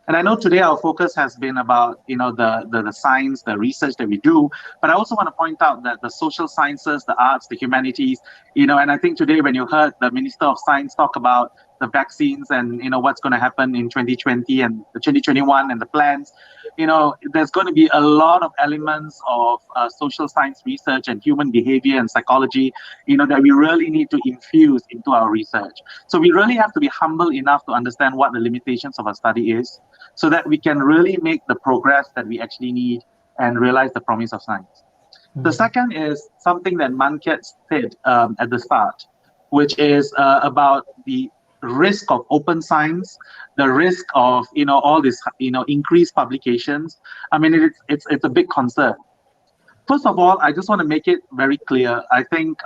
And I know today our focus has been about the science, the research that we do, but I also want to point out that the social sciences, the arts, the humanities, and I think today when you heard the Minister of Science talk about the vaccines and what's going to happen in 2020 and the 2021 and the plans, there's going to be a lot of elements of social science research and human behavior and psychology, that we really need to infuse into our research. So we really have to be humble enough to understand what the limitations of our study is, so that we can really make the progress that we actually need and realize the promise of science. The second is something that Man Keat said at the start, which is about the risk of open science, the risk of all this increased publications. I mean, it's a big concern. First of all, I just want to make it very clear. I think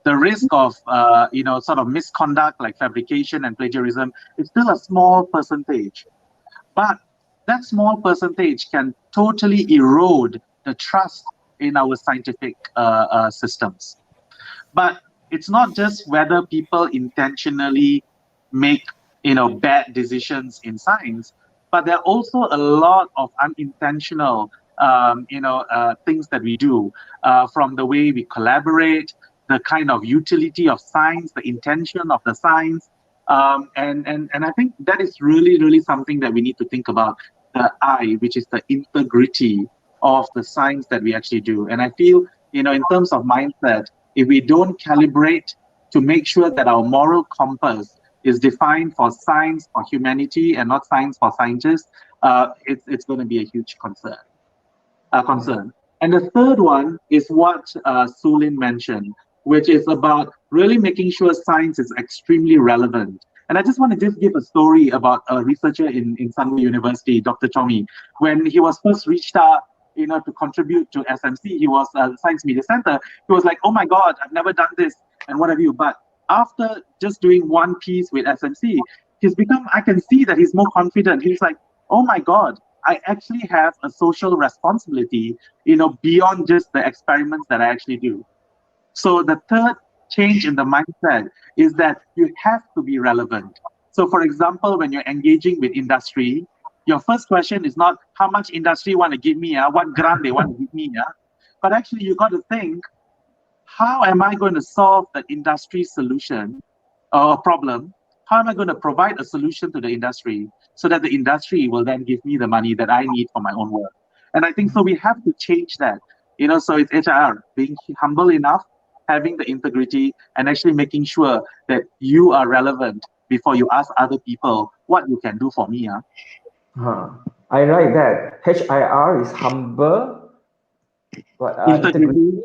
the risk of sort of misconduct like fabrication and plagiarism is still a small percentage, but that small percentage can totally erode the trust in our scientific systems. But it's not just whether people intentionally make bad decisions in science, but there are also a lot of unintentional things that we do, from the way we collaborate, the kind of utility of science, the intention of the science, and I think that is really, really something that we need to think about. The I, which is the integrity of the science that we actually do. And I feel, in terms of mindset, if we don't calibrate to make sure that our moral compass is defined for science, for humanity, and not science for scientists, it's going to be a huge concern. And the third one is what Su Lin mentioned, which is about really making sure science is extremely relevant. And I just want to just give a story about a researcher in Sunway University, Dr. Chong Mun Keat. When he was first reached out, to contribute to SMC, he was a Science Media Center. He was like, oh my God, I've never done this, and what have you. But after just doing one piece with SMC, I can see that he's more confident. He's like, oh my God, I actually have a social responsibility, beyond just the experiments that I actually do. So the third change in the mindset is that you have to be relevant. So for example, when you're engaging with industry, your first question is not how much industry want to give me, what grant they want to give me, but actually you got to think, how am I going to solve the industry solution or problem? How am I going to provide a solution to the industry so that the industry will then give me the money that I need for my own work? And I think so we have to change that. So it's HIR, being humble enough, having the integrity, and actually making sure that you are relevant before you ask other people what you can do for me. I like that. HIR is humble, but integrity,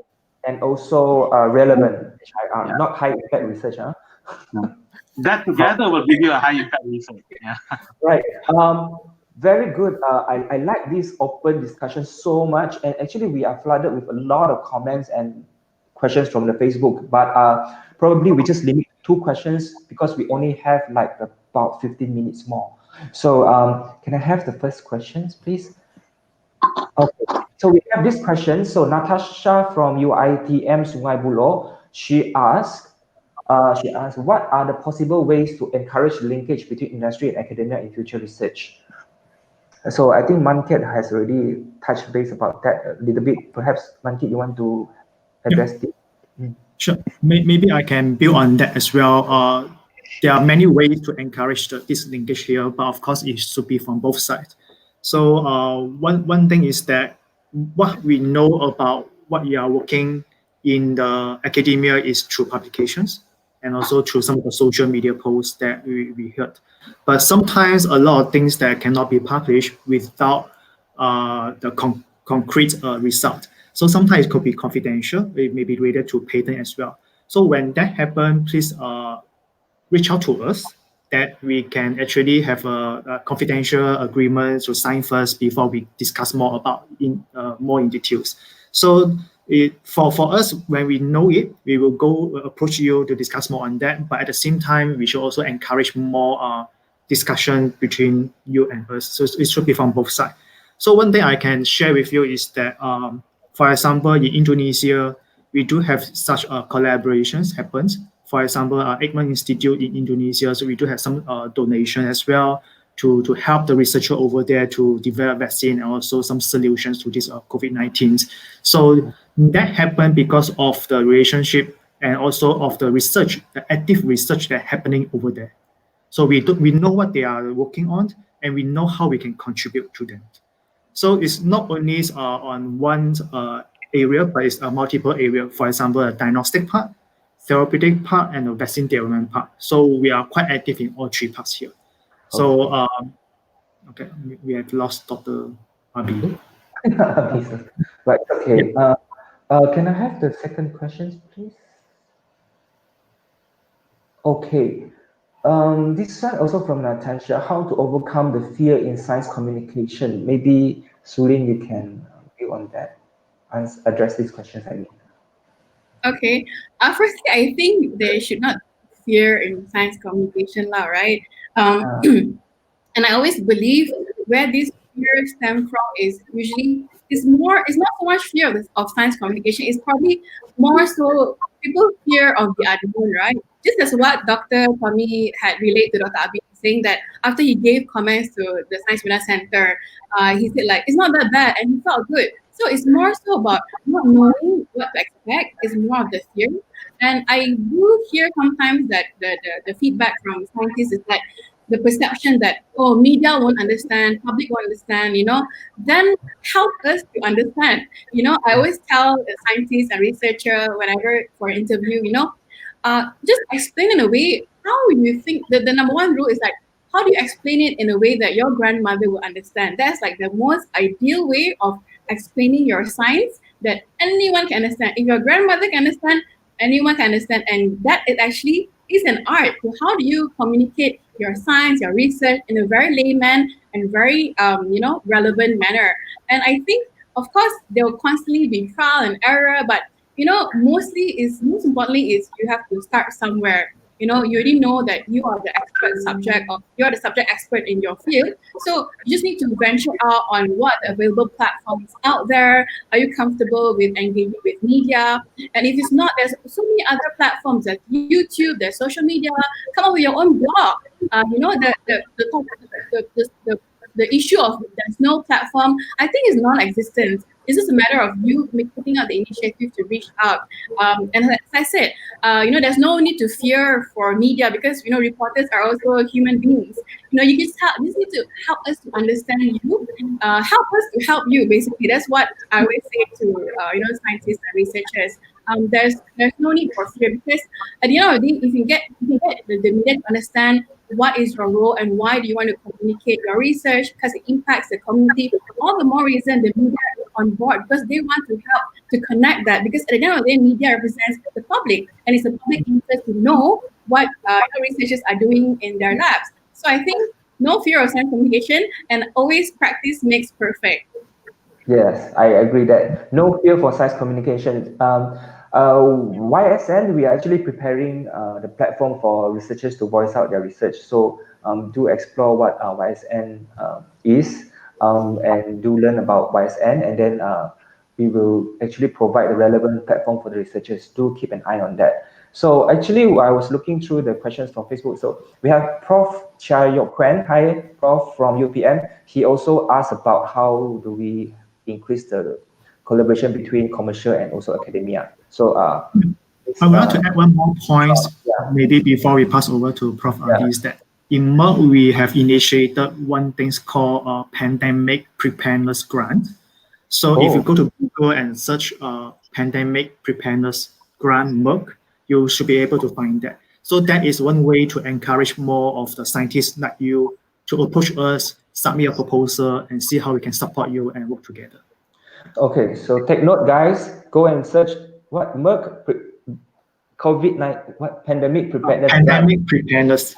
and also relevant. HIR, not high impact research. That together will give you a high impact research. Right. Very good. I like this open discussion so much, and actually we are flooded with a lot of comments and questions from the Facebook, but probably we just limit to 2 questions because we only have like about 15 minutes more. So can I have the first questions, please? Okay, so we have this question. So Natasha from UITM Sungai Buloh, she asked, what are the possible ways to encourage linkage between industry and academia in future research? So I think Man Keat has already touched base about that a little bit. Perhaps Man Keat, you want to address it? Sure. Maybe I can build on that as well. There are many ways to encourage this linkage here, but of course it should be from both sides. So one thing is that what we know about what you are working in the academia is through publications and also through some of the social media posts that we heard. But sometimes a lot of things that cannot be published without the concrete result. So sometimes it could be confidential. It may be related to patent as well. So when that happens, please reach out to us that we can actually have a confidential agreement to sign first before we discuss more about more in details. So for us, when we know it, we will go approach you to discuss more on that. But at the same time, we should also encourage more discussion between you and us. So it should be from both sides. So one thing I can share with you is that, for example, in Indonesia, we do have such collaborations happens. For example, Ekman Institute in Indonesia, so we do have some donation as well to help the researcher over there to develop vaccine and also some solutions to this COVID-19. So that happened because of the relationship and also of the research, the active research that's happening over there. So we know what they are working on, and we know how we can contribute to them. So it's not only on one area, but it's a multiple area. For example, a diagnostic part, therapeutic part, and the vaccine development part. So we are quite active in all 3 parts here. So okay, we have lost Dr. Abhi. Right. Okay. Can I have the second question, please? Okay. This one also from Natasha, how to overcome the fear in science communication. Maybe Su Lin, you can build on that and address these questions. I mean. Okay. Firstly, I think there should not be fear in science communication, right? And I always believe where these fears stem from is usually it's not so much fear of science communication. It's probably more so people fear of the unknown, right? Just as what Dr. Tommy had relayed to Dr. Abhi, saying that after he gave comments to the Science Media Center, he said like, it's not that bad, and he felt good. So it's more so about not knowing what to expect, is more of the fear. And I do hear sometimes that the feedback from scientists is that the perception that, oh, media won't understand, public won't understand, then help us to understand. I always tell the scientists and researcher whenever for an interview, just explain in a way how you think that the number one rule is like, how do you explain it in a way that your grandmother will understand? That's like the most ideal way of explaining your science that anyone can understand. If your grandmother can understand, anyone can understand. And that it actually is an art. So how do you communicate your science, your research in a very layman and very, relevant manner? And I think, of course, there will constantly be trial and error, but most importantly is you have to start somewhere. You already know that you are the expert subject, or you're the subject expert in your field. So you just need to venture out on what available platforms out there. Are you comfortable with engaging with media? And if it's not, there's so many other platforms. There's YouTube, there's social media. Come up with your own blog. The issue of there's no platform, I think is non-existent. It's just a matter of you putting out the initiative to reach out. And as I said, there's no need to fear for media because, reporters are also human beings. You just need to help us to understand you, help us to help you, basically. That's what I always say to, scientists and researchers. There's no need for fear because at the end of the day, if you get the media to understand what is your role and why do you want to communicate your research because it impacts the community, all the more reason the media is on board because they want to help to connect that, because at the end of the day, media represents the public and it's a public interest to know what researchers are doing in their labs. So I think no fear of science communication and always practice makes perfect. Yes, I agree that no fear for science communication. YSN, we are actually preparing the platform for researchers to voice out their research. So do explore what YSN is and do learn about YSN, and then we will actually provide a relevant platform for the researchers. Do keep an eye on that. So actually, I was looking through the questions from Facebook. So we have Prof. Chia Wei. Hi, Prof. from UPM. He also asked about how do we increase the collaboration between commercial and also academia. So I would like to add one more point, maybe before we pass over to Prof. Abhi, is that in Merck, we have initiated one thing called a pandemic preparedness grant. So if you go to Google and search pandemic preparedness grant Merck, you should be able to find that. So that is one way to encourage more of the scientists like you to approach us, submit a proposal, and see how we can support you and work together. Okay, so take note, guys. Go and search what Merck COVID-19 what pandemic preparedness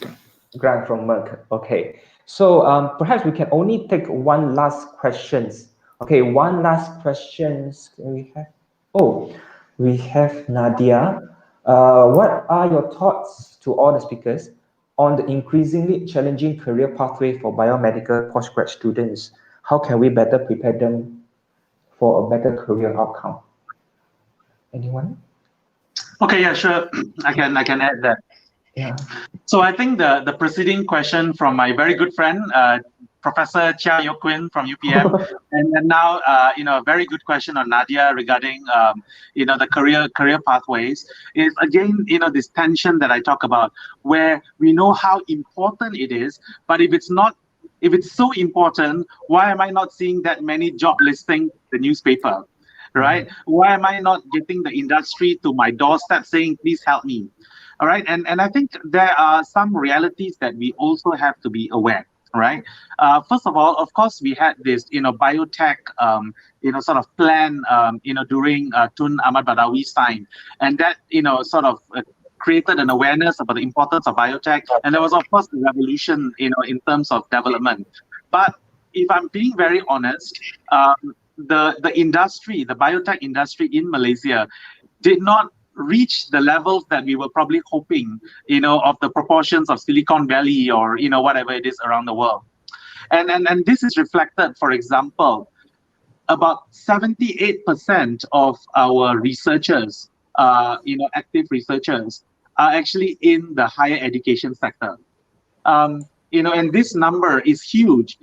grant from Merck. Okay, so perhaps we can only take one last questions. Okay, one last questions. Can we have? Oh, we have Nadia. What are your thoughts to all the speakers on the increasingly challenging career pathway for biomedical postgrad students? How can we better prepare them for a better career outcome? Anyone? Okay, yeah, sure. I can add that. Yeah. So I think the preceding question from my very good friend, Professor Chia Wei from UPM, and now a very good question on Nadia regarding the career pathways is again this tension that I talk about, where we know how important it is, but if it's so important, why am I not seeing that many job listings in the newspaper, right? Why am I not getting the industry to my doorstep saying, please help me? All right, and I think there are some realities that we also have to be aware, right? First of all, of course, we had this, biotech, sort of plan, during Tun Ahmad Badawi's time, and that, sort of created an awareness about the importance of biotech, and there was, of course, the revolution, in terms of development. But if I'm being very honest, the industry, the biotech industry in Malaysia, did not reach the levels that we were probably hoping, of the proportions of Silicon Valley or, whatever it is around the world. And this is reflected, for example, about 78% of our researchers active researchers are actually in the higher education sector. And this number is huge.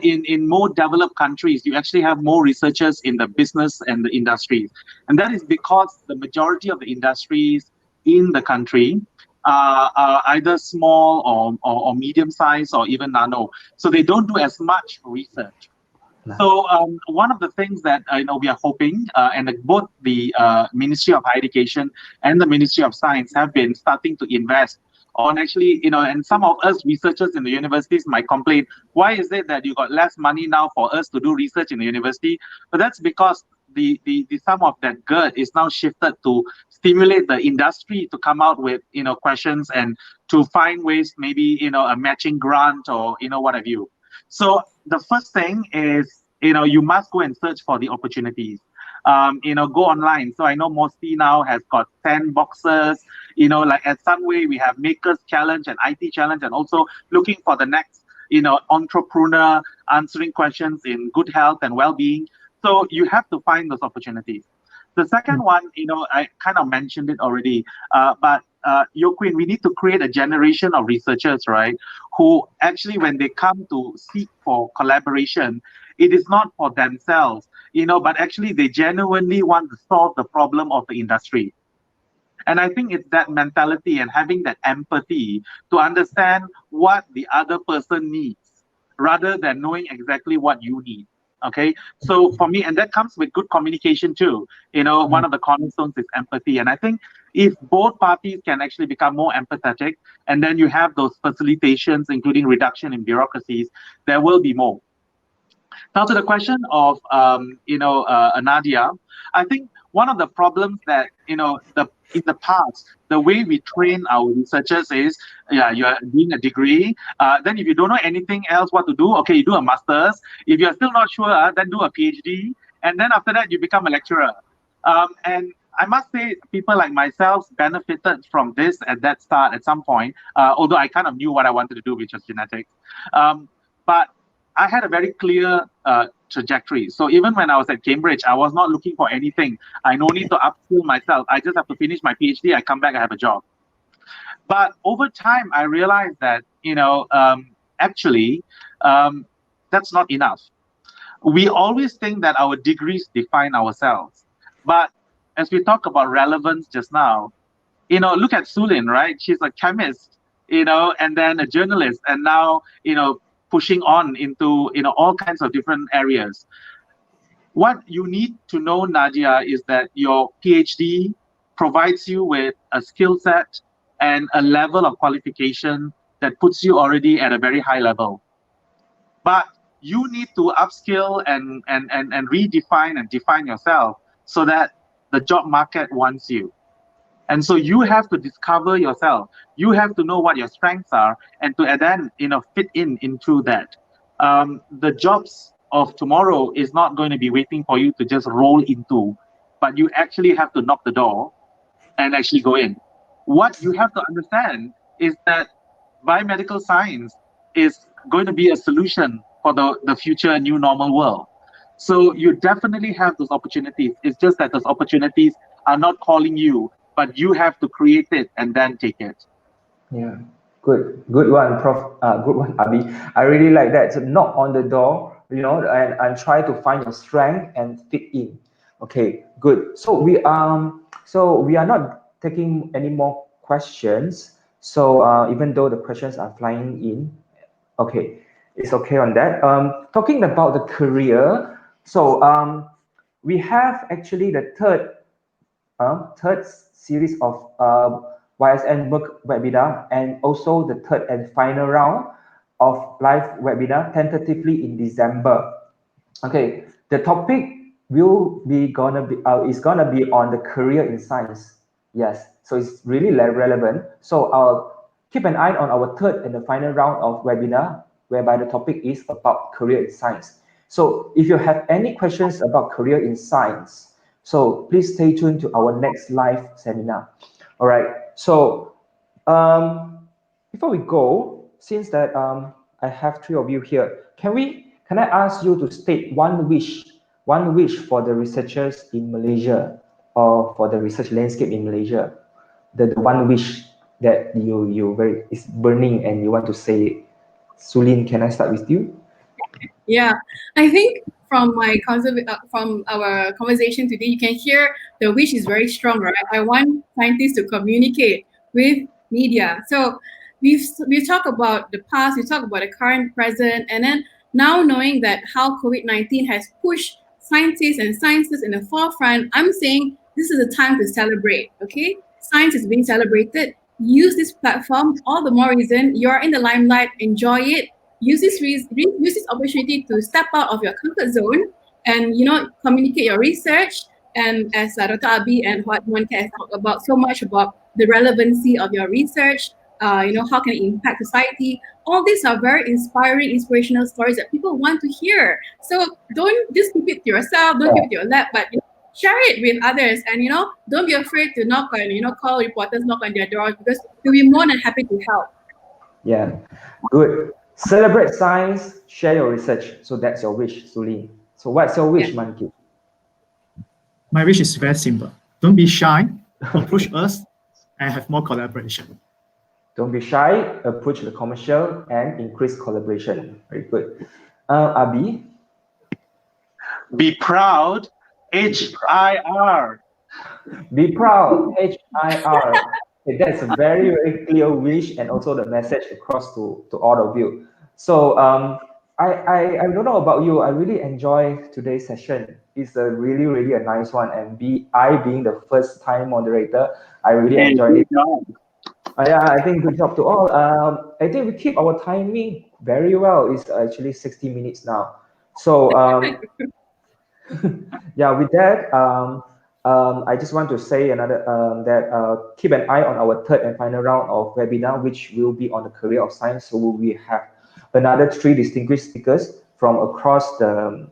In more developed countries, you actually have more researchers in the business and the industries. And that is because the majority of the industries in the country are either small or medium size or even nano. So they don't do as much research. So one of the things that we are hoping, and both the Ministry of Higher Education and the Ministry of Science have been starting to invest on actually, and some of us researchers in the universities might complain, why is it that you got less money now for us to do research in the university? But that's because the sum of that GERD is now shifted to stimulate the industry to come out with questions and to find ways, maybe a matching grant or what have you. So the first thing is you must go and search for the opportunities. Go online. So I know Mosti now has got 10 boxes. Like at Sunway, we have Makers Challenge and IT Challenge, and also looking for the next, entrepreneur answering questions in good health and well-being. So you have to find those opportunities. The second one, I kind of mentioned it already, but Yo Queen, we need to create a generation of researchers, right, who actually, when they come to seek for collaboration, it is not for themselves, but actually they genuinely want to solve the problem of the industry. And I think it's that mentality and having that empathy to understand what the other person needs rather than knowing exactly what you need. Okay, so for me, and that comes with good communication too. One of the cornerstones is empathy. And I think if both parties can actually become more empathetic, and then you have those facilitations, including reduction in bureaucracies, there will be more. Now to the question of, Nadia, I think one of the problems that, in the past, the way we train our researchers is, you are doing a degree. Then if you don't know anything else what to do, okay, you do a master's. If you're still not sure, then do a PhD. And then after that, you become a lecturer. And I must say, people like myself benefited from this at that start at some point, although I kind of knew what I wanted to do, which was genetics. But I had a very clear trajectory. So even when I was at Cambridge, I was not looking for anything. I no need to upskill myself. I just have to finish my PhD. I come back, I have a job. But over time, I realized that, actually, that's not enough. We always think that our degrees define ourselves. But as we talk about relevance just now, look at Su Lin, right? She's a chemist, and then a journalist, and now, pushing on into all kinds of different areas. What you need to know, Nadia, is that your PhD provides you with a skill set and a level of qualification that puts you already at a very high level. But you need to upskill and redefine and define yourself so that the job market wants you. And so you have to discover yourself. You have to know what your strengths are, and to then fit into that. The jobs of tomorrow is not going to be waiting for you to just roll into, but you actually have to knock the door and actually go in. What you have to understand is that biomedical science is going to be a solution for the future new normal world. So you definitely have those opportunities. It's just that those opportunities are not calling you, but you have to create it and then take it. Yeah, good one, Prof. Good one, Abhi. I really like that. So knock on the door, and try to find your strength and fit in. Okay, good. So we are not taking any more questions. So even though the questions are flying in, okay, it's okay on that. Talking about the career, so we have actually the third series of YSN Merck webinar, and also the third and final round of live webinar tentatively in December. Okay, the topic is gonna be on the career in science. Yes, so it's really relevant. So keep an eye on our third and the final round of webinar, whereby the topic is about career in science. So if you have any questions about career in science, so please stay tuned to our next live seminar. All right. So before we go, since that I have three of you here, can I ask you to state one wish for the researchers in Malaysia? or for the research landscape in Malaysia? The one wish that you very is burning and you want to say it. Su Lin, can I start with you? Yeah, I think from from our conversation today, you can hear the wish is very strong, right? I want scientists to communicate with media. So we talk about the past, we talk about the current, present, and then now knowing that how COVID-19 has pushed scientists and sciences in the forefront, I'm saying this is a time to celebrate. Okay, science is being celebrated. Use this platform. All the more reason you're in the limelight. Enjoy it. Use this opportunity to step out of your comfort zone and communicate your research. And as Dr. Abhi and what one can talk about so much about the relevancy of your research, how can it impact society? All these are very inspiring, inspirational stories that people want to hear. So don't just keep it to yourself, don't keep it to your lab, but share it with others. And don't be afraid to knock on, call reporters, knock on their doors, because we'll be more than happy to help. Yeah, good. Celebrate science, share your research. So that's your wish, Su Lin. So what's your wish, Man Keat? My wish is very simple. Don't be shy, approach us, and have more collaboration. Don't be shy, approach the commercial, and increase collaboration. Very good. Abhi? Be proud, HIR. Be proud, HIR. Okay, that's a very, very clear wish and also the message across to all of you. So I don't know about you, I really enjoy today's session. It's a really, really a nice one. And I being the first time moderator, I really enjoyed it. Yeah, I think good job to all. I think we keep our timing very well. It's actually 60 minutes now. So yeah, with that, I just want to say another that keep an eye on our third and final round of webinar, which will be on the career of science. So we have another 3 distinguished speakers from across the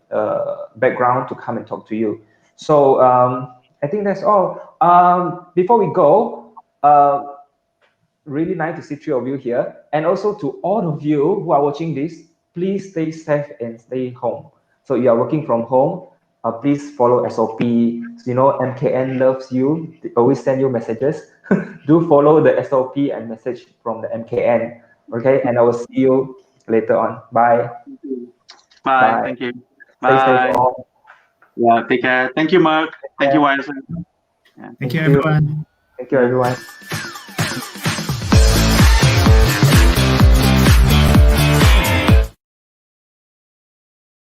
background to come and talk to you. So I think that's all. Before we go, really nice to see 3 of you here, and also to all of you who are watching this, please stay safe and stay home. So you are working from home, please follow SOP. MKN loves you. They always send you messages. Do follow the SOP and message from the MKN. Okay, and I will see you later on. Bye. Bye. Thank you. Stay Bye. safe all. Yeah, take care. Thank you, Mark. Thank you, YSN. Thank you, everyone. Thank you, everyone.